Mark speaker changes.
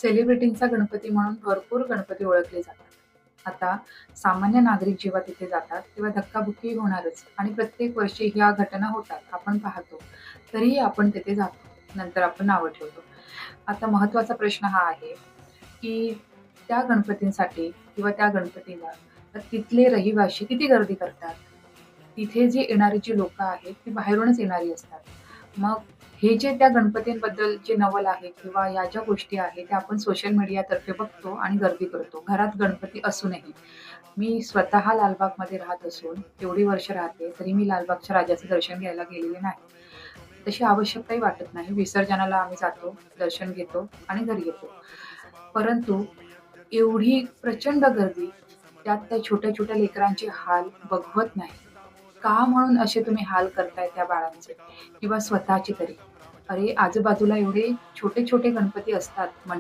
Speaker 1: सेलिब्रिटींचा गणपती म्हणून भरपूर गणपती ओळखले जातात. आता सामान्य नागरिक जेव्हा तिथे जातात, तेव्हा धक्काबुक्की होणारच आणि प्रत्येक वर्षी ह्या घटना होतात. आपण पाहतो. तरीही आपण तिथे जातो. नंतर आपण नावं ठेवतो. आता महत्त्वाचा प्रश्न हा आहे, की त्या गणपतींसाठी किंवा त्या गणपतीला तिथले रहिवासी किती गर्दी करतात? तिथे जे येणारी जी लोकं आहेत, ती बाहेरूनच येणारी असतात. मग हे जे त्या गणपतींबद्दल जे नवल आहे किंवा ह्या ज्या गोष्टी आहेत, त्या आपण सोशल मीडियातर्फे बघतो आणि गर्दी करतो. घरात गणपती असूनही. मी स्वतः लालबागमध्ये राहत असून एवढी वर्ष राहते, तरी मी लालबागच्या राजाचं दर्शन घ्यायला गेलेले नाही. तशी आवश्यकताही वाटत नाही. विसर्जनाला आम्ही जातो, दर्शन घेतो आणि घरी येतो. परंतु एवढी प्रचंड गर्दी, त्यात त्या छोट्या-छोट्या लेकरांचे हाल बघवत नाही. का म्हणून असे तुम्ही हाल करताय त्या बाळांचे किंवा स्वतःचे तरी? अरे, आजूबाजूला एवढे छोटे-छोटे गणपती असतात.